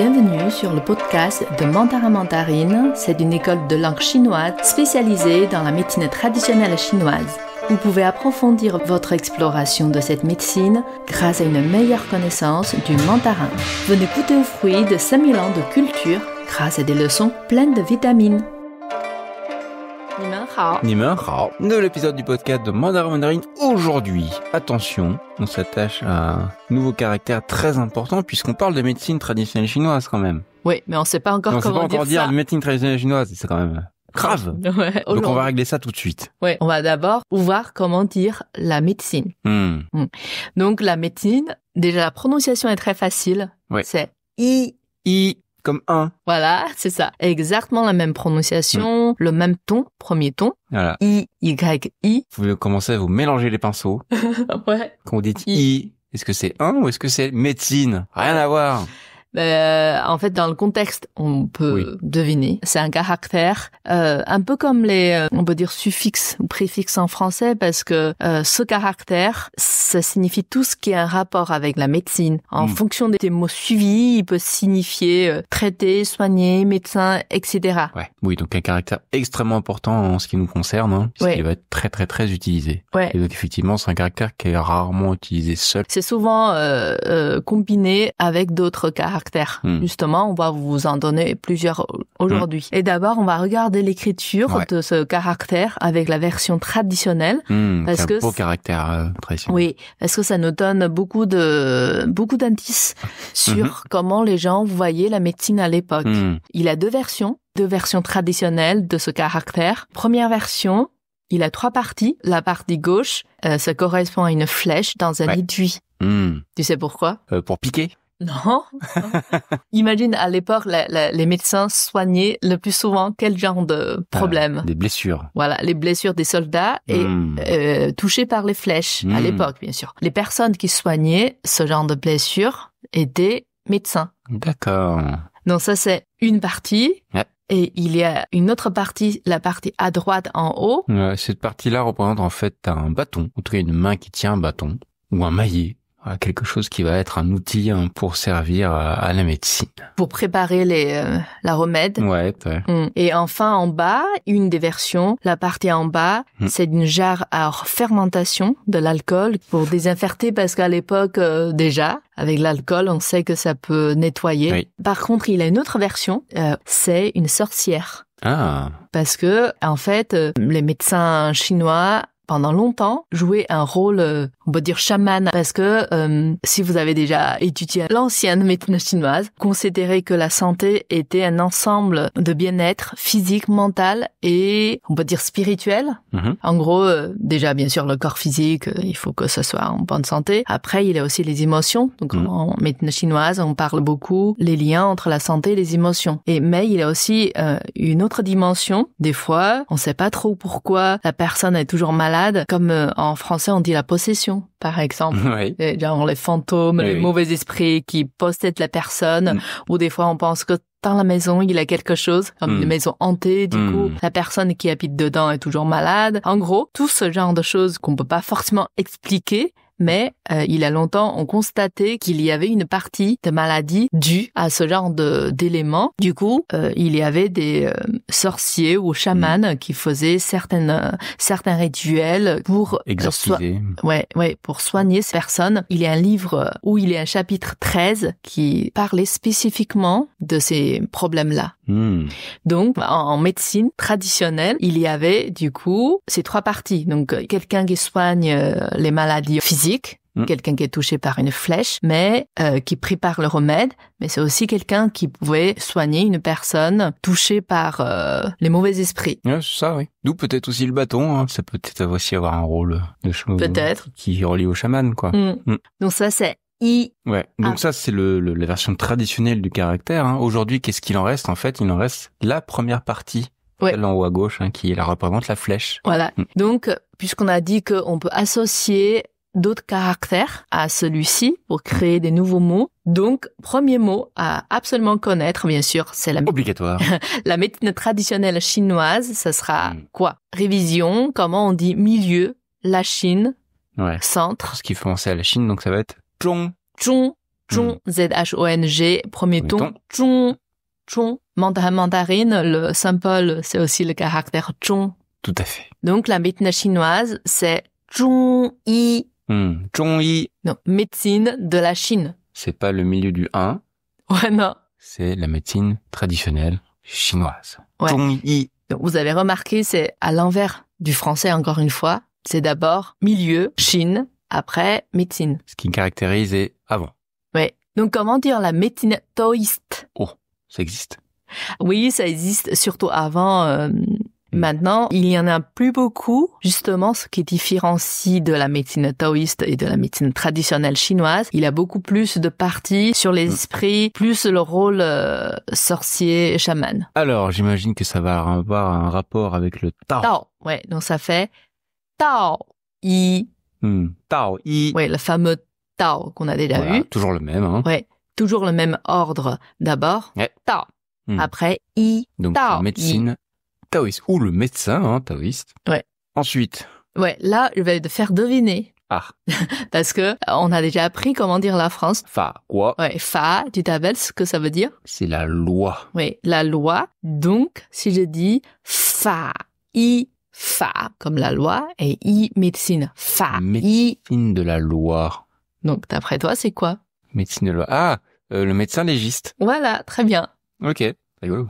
Bienvenue sur le podcast de Mandarin Mandarine. C'est une école de langue chinoise spécialisée dans la médecine traditionnelle chinoise. Vous pouvez approfondir votre exploration de cette médecine grâce à une meilleure connaissance du mandarin. Venez goûter aux fruits de 5000 ans de culture grâce à des leçons pleines de vitamines. 你们好, nouvel épisode du podcast de Mandarin Mandarine. Aujourd'hui, attention, on s'attache à un nouveau caractère très important puisqu'on parle de médecine traditionnelle chinoise quand même. Oui, mais on ne sait pas encore comment dire ça. Médecine traditionnelle chinoise, c'est quand même grave. Ouais, donc on va régler ça tout de suite. Oui, on va d'abord voir comment dire la médecine. Donc la médecine, déjà la prononciation est très facile. Ouais. C'est I. Comme un. Voilà, c'est ça. Exactement la même prononciation, le même ton, premier ton. Voilà. I, Y, I. Vous commencez à vous mélanger les pinceaux. Ouais. Quand vous dites I, est-ce que c'est un ou est-ce que c'est médecine? Rien à voir. En fait, dans le contexte, on peut deviner. C'est un caractère un peu comme les, on peut dire suffixes ou préfixes en français, parce que ce caractère, ça signifie tout ce qui a un rapport avec la médecine. En fonction des mots suivis, il peut signifier traiter, soigner, médecin, etc. Ouais. Oui, donc un caractère extrêmement important en ce qui nous concerne, puisqu'il va être très très très utilisé. Ouais. Et donc effectivement, c'est un caractère qui est rarement utilisé seul. C'est souvent combiné avec d'autres caractères. Justement, on va vous en donner plusieurs aujourd'hui. Et d'abord, on va regarder l'écriture de ce caractère avec la version traditionnelle. Parce que un beau caractère traditionnel. Oui, parce que ça nous donne beaucoup d'indices sur comment les gens voyaient la médecine à l'époque. Il a deux versions traditionnelles de ce caractère. Première version, il a 3 parties. La partie gauche, ça correspond à une flèche dans un étui. Tu sais pourquoi? Pour piquer. Non. Imagine à l'époque, les médecins soignaient le plus souvent quel genre de problème? Des blessures. Voilà, les blessures des soldats et touchés par les flèches à l'époque, bien sûr. Les personnes qui soignaient ce genre de blessures étaient médecins. D'accord. Donc ça, c'est une partie. Ouais. Et il y a une autre partie, la partie à droite en haut. Cette partie-là représente en fait un bâton, en tout cas une main qui tient un bâton ou un maillet. Quelque chose qui va être un outil pour servir à la médecine. Pour préparer la remède. Ouais. Et enfin, en bas, une des versions, la partie en bas, c'est une jarre à fermentation de l'alcool pour désinfecter parce qu'à l'époque, déjà, avec l'alcool, on sait que ça peut nettoyer. Oui. Par contre, il y a une autre version, c'est une sorcière. Ah. Parce que, en fait, les médecins chinois pendant longtemps, jouer un rôle, on peut dire chaman, parce que si vous avez déjà étudié l'ancienne médecine chinoise, considérez que la santé était un ensemble de bien-être physique, mental et, on peut dire, spirituel. En gros, déjà, bien sûr, le corps physique, il faut que ce soit en bonne santé. Après, il y a aussi les émotions. Donc, en médecine chinoise, on parle beaucoup les liens entre la santé et les émotions. Mais il y a aussi une autre dimension. Des fois, on ne sait pas trop pourquoi la personne est toujours malade. Comme en français on dit la possession, par exemple. Oui. Genre les fantômes, les mauvais esprits qui possèdent la personne, ou des fois on pense que dans la maison il y a quelque chose, comme une maison hantée, du coup la personne qui habite dedans est toujours malade. En gros, tout ce genre de choses qu'on peut pas forcément expliquer, mais il y a longtemps, on constatait qu'il y avait une partie de maladie due à ce genre d'éléments. Du coup, il y avait des sorciers ou chamans qui faisaient certains rituels pour exorciser. Pour soigner ces personnes. Il y a un livre où il y a un chapitre 13 qui parlait spécifiquement de ces problèmes-là. Donc, en médecine traditionnelle, il y avait, du coup, ces 3 parties. Donc, quelqu'un qui soigne les maladies physiques, quelqu'un qui est touché par une flèche, mais qui prépare le remède, mais c'est aussi quelqu'un qui pouvait soigner une personne touchée par les mauvais esprits. Ouais, c'est ça, oui. D'où peut-être aussi le bâton, ça peut peut-être aussi avoir un rôle de chose peut-être qui relie au chaman, quoi. Donc ça, c'est I. Ouais. Donc ça, c'est la version traditionnelle du caractère. Aujourd'hui, qu'est-ce qu'il en reste? En fait, il en reste la première partie. Celle en haut à gauche, qui représente la flèche. Voilà. Donc, puisqu'on a dit qu'on peut associer d'autres caractères à celui-ci pour créer des nouveaux mots. Donc, premier mot à absolument connaître, bien sûr, c'est obligatoire. La médecine traditionnelle chinoise, ça sera quoi? Révision, comment on dit milieu, la Chine, centre. Ce qui fait penser à la Chine, donc ça va être zhong. Zhong. Zhong, Z-H-O-N-G, premier ton. Zhong, Zhong. Mandarine, le symbole, c'est aussi le caractère Zhong. Tout à fait. Donc, la médecine chinoise, c'est Zhongyi. Zhongyi. Non, médecine de la Chine. C'est pas le milieu du 1. Ouais, non. C'est la médecine traditionnelle chinoise. Ouais. Zhongyi. Donc, vous avez remarqué, c'est à l'envers du français, encore une fois. C'est d'abord milieu, Chine, après médecine. Ce qui caractérise est avant. Ouais. Donc, comment dire la médecine taoïste? Oh, ça existe. Oui, ça existe surtout avant. Maintenant, il y en a plus beaucoup. Justement, ce qui différencie de la médecine taoïste et de la médecine traditionnelle chinoise, il y a beaucoup plus de parties sur les esprits, plus le rôle sorcier, chaman. Alors, j'imagine que ça va avoir un rapport avec le Tao. Tao, ouais. Donc ça fait Tao Yi. Tao Yi. Ouais, le fameux Tao qu'on a déjà vu. Toujours le même. Hein. Ouais, toujours le même ordre. D'abord, Tao. Après, Yi. Donc, Tao, la médecine taoïste. Ou le médecin taoïste. Ouais. Ensuite. Ouais, là, je vais te faire deviner. Ah. Parce que on a déjà appris comment dire la France. Fa, quoi? Ouais, fa, tu t'appelles ce que ça veut dire? C'est la loi. Oui, la loi. Donc, si je dis fa, comme la loi, et médecine. Médecine de la loi. Donc, d'après toi, c'est quoi? Médecine de la loi. Ah, le médecin légiste. Voilà, très bien. Ok, rigolo.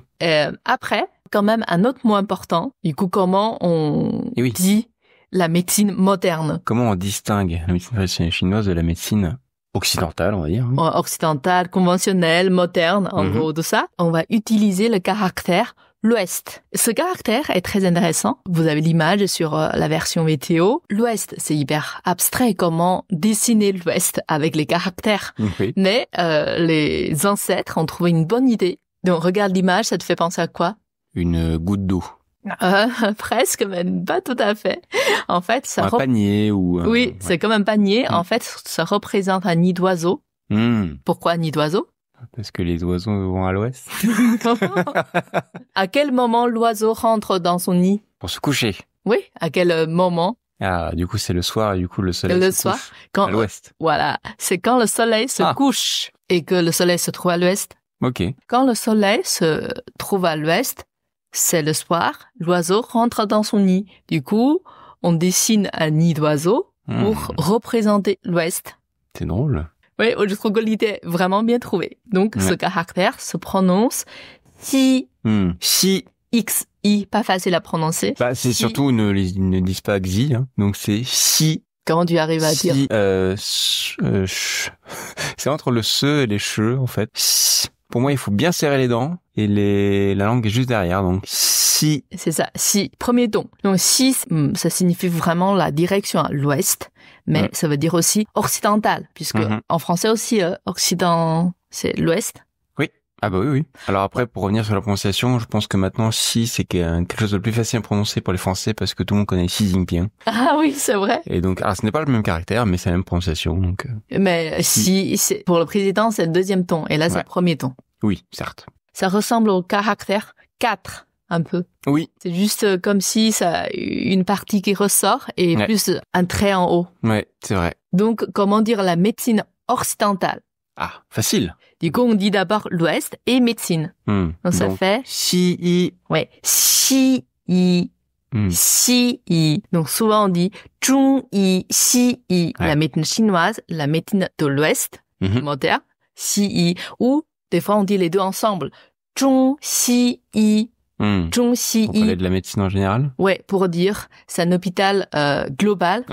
Après, quand même, un autre mot important. Du coup, comment on dit la médecine moderne? Comment on distingue la médecine traditionnelle chinoise de la médecine occidentale, on va dire? Occidentale, conventionnelle, moderne, en gros de ça. On va utiliser le caractère l'Ouest. Ce caractère est très intéressant. Vous avez l'image sur la version météo. L'Ouest, c'est hyper abstrait. Comment dessiner l'Ouest avec les caractères? Oui. Mais les ancêtres ont trouvé une bonne idée. Donc, regarde l'image, ça te fait penser à quoi? Une goutte d'eau. Presque, mais pas tout à fait. En fait, ça un panier ou... Oui, c'est comme un panier. En fait, ça représente un nid d'oiseau. Pourquoi un nid d'oiseau? Parce que les oiseaux vont à l'ouest. À quel moment l'oiseau rentre dans son nid? Pour se coucher. Oui, à quel moment? Ah, du coup, c'est le soir et du coup, le soleil se couche quand, à l'ouest. Voilà, c'est quand le soleil se couche et que le soleil se trouve à l'ouest. Ok. Quand le soleil se trouve à l'ouest, c'est le soir, l'oiseau rentre dans son nid. Du coup, on dessine un nid d'oiseau pour représenter l'ouest. C'est drôle. Oui, je trouve que l'idée est vraiment bien trouvée. Donc, ce caractère se prononce si. Si. X-I, pas facile à prononcer. Bah, c'est surtout, ne disent pas xi, hein. Donc c'est si. Comment tu arrives à dire? C'est entre le se et les che, en fait. Pour moi, il faut bien serrer les dents et la langue est juste derrière. Donc, si. C'est ça. Si. Premier ton. Donc, si, ça signifie vraiment la direction à l'ouest, mais ça veut dire aussi occidental, puisque en français aussi, occident, c'est l'ouest. Oui. Ah bah oui. Alors après, pour revenir sur la prononciation, je pense que maintenant, si, c'est quelque chose de plus facile à prononcer pour les Français parce que tout le monde connaît Xi Jinping. Ah oui, c'est vrai. Et donc, alors ce n'est pas le même caractère, mais c'est la même prononciation, donc. Mais si, c'est, pour le président, c'est le deuxième ton, et là, c'est le premier ton. Oui, certes. Ça ressemble au caractère 4, un peu. Oui. C'est juste comme si ça a une partie qui ressort et plus un trait en haut. Ouais, c'est vrai. Donc, comment dire la médecine occidentale? Ah, facile. Du coup, on dit d'abord l'Ouest et médecine. Donc, ça fait... Si-i. Ouais, si-i. Si-i. Donc, souvent, on dit Zhong-i, si-i. La médecine chinoise, la médecine de l'Ouest, moderne, si-i. Ou, des fois, on dit les deux ensemble. Zhong-si-i. Zhong-si-i. Pour parler de la médecine en général? Ouais, pour dire, c'est un hôpital global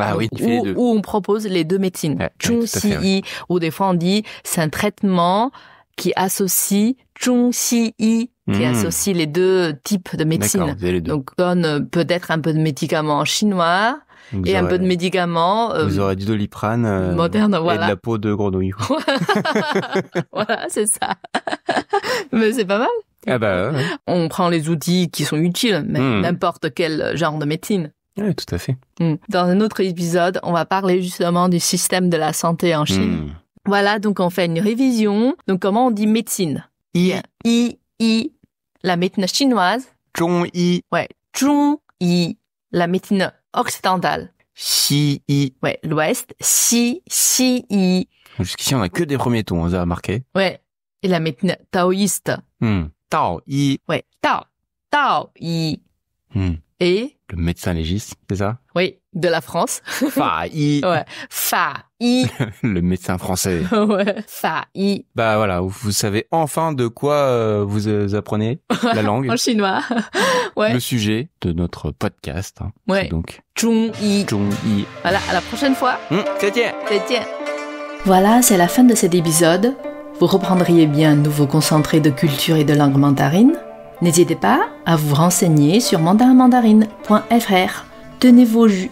où on propose les deux médecines. Zhong-si-i. Ou des fois, on dit, c'est un traitement qui associe Zhong-si-i, qui associe les deux types de médecine. Donc, donne peut-être un peu de médicaments chinois un peu de médicaments. Vous aurez du Doliprane moderne, voilà. Et de la peau de grenouille. Voilà, c'est ça. Mais c'est pas mal. Ah bah ouais. On prend les outils qui sont utiles, mais n'importe quel genre de médecine. Oui, tout à fait. Dans un autre épisode, on va parler justement du système de la santé en Chine. Voilà, donc on fait une révision. Donc comment on dit médecine? I. La médecine chinoise. Zhong-yi. Ouais, Zhong-yi. La médecine occidentale. Xi-yi. Ouais, l'Ouest, Xi-yi. Jusqu'ici, on a que des premiers tons, on a remarqué. Ouais. Et la médecine taoïste. Tao-yi. Ouais, Tao-yi. Et le médecin légiste, c'est ça? Oui, de la France. Fa-yi. Ouais, Fa-yi. Le médecin français. Ouais, Fa-yi. Bah voilà, vous savez enfin de quoi vous apprenez la langue. En chinois. Ouais. Le sujet de notre podcast. Hein. Ouais. C'est donc Zhong-yi. Zhong-yi. Voilà, à la prochaine fois. Tiens. Voilà, c'est la fin de cet épisode. Vous reprendriez bien un nouveau concentré de culture et de langue mandarine. N'hésitez pas à vous renseigner sur mandarinmandarine.fr. Tenez vos jus.